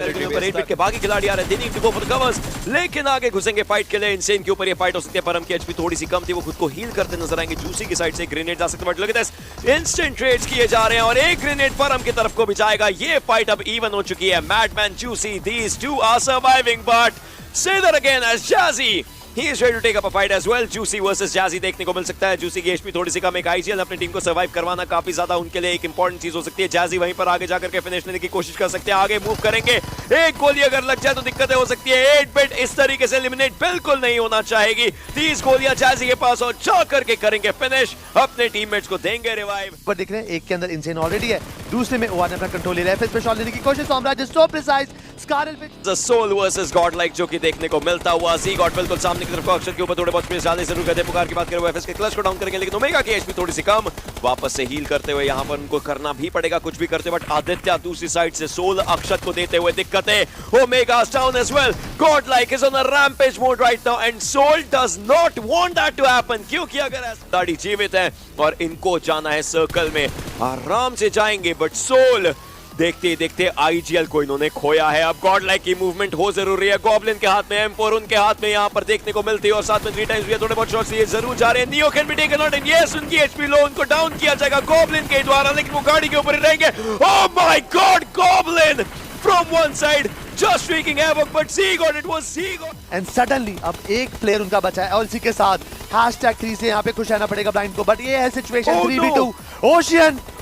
के बाकी खिलाड़ी आ रहे हैं, लेकिन आगे घुसेंगे फाइट के लिए। इनसेन के ऊपर ये फाइट हो सकती है, परम की एचपी थोड़ी सी कम थी, वो खुद को हील करते नजर आएंगे। जूसी की साइड से ग्रेनेड जा सकते हैं, इंस्टेंट ट्रेड्स किए जा रहे हैं और एक ग्रेनेड परम की तरफ को भी जाएगा। ये फाइट अब इवन हो चुकी है। Madman, Juicy, these two are surviving, but say that again as Jazzy, he is ready to take up a fight as well. Juicy versus Jazzy देखने को मिल सकता है। Juicy की एचपी थोड़ी सी कम, एक आईजीएल अपनी टीम को सर्वाइव करवाना काफी ज्यादा उनके लिए एक इंपॉर्टेंट चीज हो सकती है। Jazzy वहीं पर आगे जाकर के फिनिश लेने की कोशिश कर सकते हैं, आगे मूव करेंगे। एक गोली अगर लग जाए तो दिक्कतें हो सकती है। 8 बिट इस तरीके से एलिमिनेट बिल्कुल नहीं होना चाहेगी। 30 गोलियां Jazzy के पास और जा करके करेंगे फिनिश, अपने टीममेट्स को देंगे रिवाइव। पर देख रहे हैं एक के अंदर इंसेन ऑलरेडी है, दूसरे में ओआर ने अपना कंट्रोल ले रहा है, फिर पे शॉट लेने की कोशिश। सोमराज इज सो प्रिसाइज, स्कारल पे द सोल वर्सेस गॉडलाइक जो कि देखने को मिलता हुआ। जी गॉड बिल्कुल सामने की तरफ को अक्षर के ऊपर थोड़े बहुत स्पेस डालने जरूर कहते हैं। पुकार की बात करें वो एफएस के क्लच को डाउन करेंगे, लेकिन ओमेगा की एचपी थोड़ी सी कम, वापस से हील करते हुए यहां पर उनको करना भी पड़ेगा कुछ भी करते। बट आदित्य दूसरी साइड से सोल अक्षत को देते हुए दिक्कतें। Omega down as well, Godlike is on a rampage mode right now and Soul does not want that to happen, क्योंकि अगर दाढ़ी जीवित है और इनको जाना है सर्कल में, आराम से जाएंगे। बट सोल देखते ही देखते आईजीएल को इन्होंने खोया है। अब गॉडलाइक की मूवमेंट हो जरूरी है। गॉब्लिन के हाथ में M4 उनके हाथ में यहां पर देखने को मिलती है और साथ में 3 टाइम्स भी थोड़े बहुत शॉट्स लिए जरूर जा रहे हैं। Neo can be taken out and yes उनकी एचपी लो, उनको डाउन किया जाएगा गॉब्लिन के द्वारा, लेकिन वो गाड़ी के ऊपर ही रहेंगे। Oh my God, goblin from one side just wreaking havoc, but Seagot, it was Seagot. And suddenly अब एक प्लेयर उनका बचा है और इसी के साथ #3 से यहाँ पे खुश रहना पड़ेगा ब्लाइंड को। बट ये है सिचुएशन 3v2।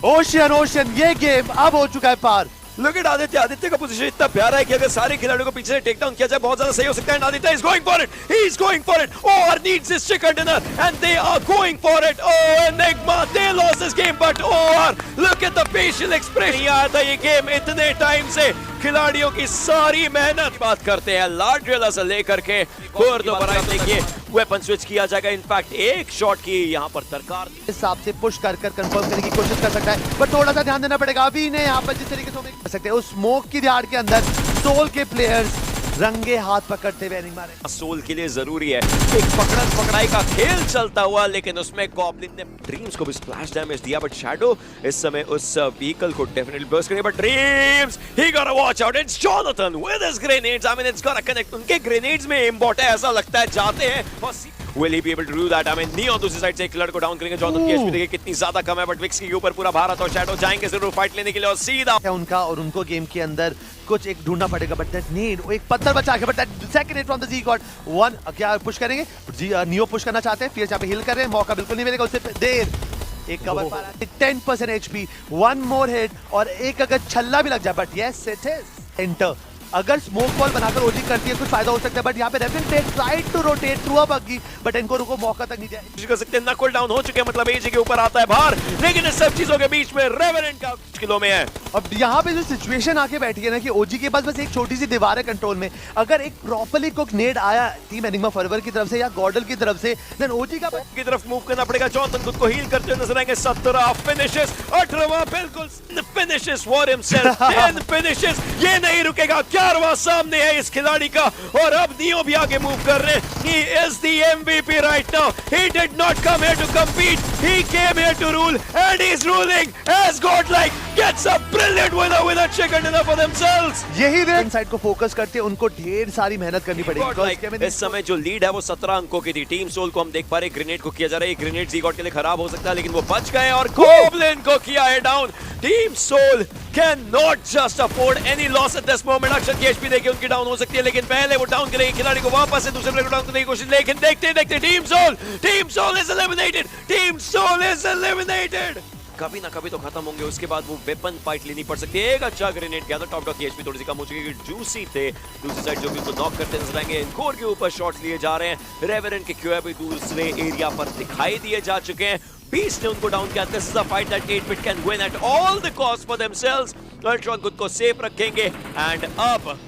ओशियन ये गेम अब हो चुका है पार। Look at आदित्य का पोजीशन इतना प्यारा है कि अगर सारे खिलाड़ियों को पीछे से टेक डाउन किया जाए बहुत ज्यादा सही हो सकता है। Aditya is going for it, he is going for it. OR needs this chicken dinner and they are going for it. Oh Enigma, they lost this game, but OR, look at the facial expression. नहीं आया था ये game इतने time से, खिलाड़ियों की सारी मेहनत बात करते हैं। लाड्रियला से लेकर के और दोबारा देखिए वेपन स्विच किया जाएगा। इनफैक्ट एक शॉट की यहाँ पर दरकार इस हिसाब से पुश कर कंफर्म करने की कोशिश कर सकता है, बट थोड़ा सा ध्यान देना पड़ेगा। अभी ने यहाँ पर जिस तरीके से कर सकते हैं उस स्मोक की यार्ड के अंदर सोल के प्लेयर्स रंगे हाथ पकड़ते हुए एनिंग मारे। सोल के लिए जरूरी है एक पकड़न पकड़ाई का खेल चलता हुआ, लेकिन उसमें गॉब्लिन ने ड्रीम्स को भी स्प्लैश डैमेज दिया। बट शैडो इस समय उस व्हीकल को डेफिनेटली बर्स्ट करेंगे। But Dreams he got to watch out, it's Jonathan with his grenades. I mean it's got to connect, उनके ग्रेनेड्स में एम्बॉट है, ऐसा लगता है जाते हैं और Will he be able to do that? I mean, Neo दूसरी साइड से एक खिलाड़ी को डाउन करेंगे। जॉनथन की एचपी देखिए कितनी ज्यादा कम है, बट विक्स के ऊपर पूरा भारत और शैडो जाएंगे जरूर फाइट लेने के लिए और सीधा उनका और उनको गेम के अंदर कुछ एक ढूंढना पड़ेगा। बट दैट नीड एक पत्थर बचा के, but that second hit from the G god one. क्या पुश करेंगे जी? नियो पुश करना चाहते हैं, फिर यहाँ पे हिल कर रहे हैं, मौका बिल्कुल नहीं मिलेगा उससे देर। एक कवर पा रहा है, 10% एचपी, वन मोर हिट और एक अगर छल्ला भी लग जाए। But yes it is enter. अगर स्मोक बॉल बनाकर ओजी करती है कुछ फायदा हो सकता है, बट यहाँ पे रेफिन पे tried to rotate through a buggy, but इनको रुको मौका तक नहीं जाए कर सकते। नकल डाउन हो चुके हैं, मतलब एजी के ऊपर आता है बाहर, लेकिन इस सब चीजों के बीच में रेवेनेंट का किलो में है। अब यहाँ पे जो सिचुएशन आके बैठी है ना कि ओजी के पास बस एक छोटी सी दीवार है कंट्रोल में, अगर एक प्रॉपर्ली कुक नेड आया टीम एनिग्मा फॉरएवर की तरफ से या गॉडल की तरफ से, देन ओजी की तरफ मूव करना पड़ेगा। जॉनथन खुद को हील करते हुए नजर आएंगे। 17 फिनिशेस, 18वां बिल्कुल फिनिशेस फॉर हिमसेल्फ, 10 फिनिशेस। ये नहीं रुकेगा, 11वां सामने है इस खिलाड़ी का और अब नियो भी आगे मूव कर रहे हैं। He is the MVP right now. He did not come here to compete. He came here to rule and he's ruling as Godlike gets a brilliant winner with a chicken dinner for themselves. यही red side को focus करते उनको ढेर सारी मेहनत करनी पड़ेगी। इस समय जो लीड है वो 17 अंकों की थी। टीम सोल को हम देख पा रहे ग्रेनेड को किया जा रहा है। ग्रेनेड जी गॉड के लिए खराब हो सकता है, लेकिन वो बच गए और गॉब्लिन को किया है down. Team Soul can not just afford any loss at this moment. Akshar की एचपी देखिए उनकी डाउन हो सकती है, लेकिन पहले वो डाउन करेंगे खिलाड़ी को, वापस से दूसरे प्लेयर को डाउन करने की कोशिश, लेकिन देखते देखते team Soul is eliminated. Team Soul is eliminated. कभी ना कभी तो खत्म होंगे, उसके बाद वो वेपन फाइट लेनी पड़ सकती है। एक अच्छा ग्रेनेड गया था, टॉप डॉग की एचपी थोड़ी सी कम हो चुकी है। जूसी थे दूसरी साइड जो भी उनको नॉक करते नजर आएंगे। इनकोर के ऊपर शॉट्स लिए जा रहे हैं। रेवेरेंट के क्यूए भी दूसरे एरिया पर दिखाई दिए जा चुके हैं। बीस्ट ने उनको डाउन किया। This is a fight that 8-bit can win at all the cost for themselves. Ultron खुद को सेफ रखेंगे एंड अब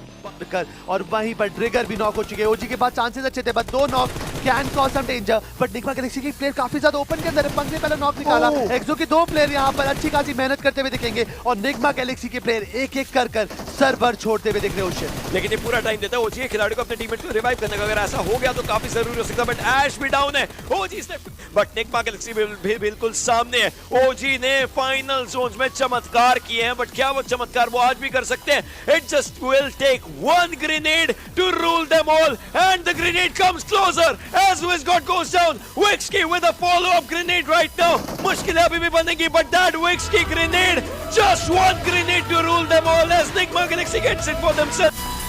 और वहीं पर ट्रिगर भी नॉक हो चुके हैं। ओजी के पास चांसेस अच्छे थे, बस 2 knock can cause some danger, but Nigma Galaxy की प्लेयर काफी ज्यादा ओपन के अंदर है। पंख ने पहले नॉक निकाला। एक्सो की 2 प्लेयर यहाँ पर अच्छी खासी मेहनत करते हुए दिखेंगे और निग्मा गैलेक्सी के प्लेयर एक एक कर सर्वर छोड़ते हुए दिख रहे हैं। ओशन लेकिन ये पूरा टाइम देता है ओजी खिलाड़ी को अपने टीममेट को रिवाइव करने का। अगर ऐसा हो गया तो काफी जरूरी हो सकता है, बट ऐश भी डाउन है। ओजी से बट निग्मा गैलेक्सी भी बिल्कुल सामने है। ओजी ने फाइनल जोन्स में चमत्कार किए हैं, बट क्या वो चमत्कार वो आज भी कर सकते हैं? It just will take one grenade to rule them all and the grenade comes closer as Wixgod goes down. Wixki with a follow-up grenade right now. मुश्किलें अभी भी बनेंगी, but that Wixki grenade, just one grenade to rule them all as Nigma Galaxy gets it for themselves.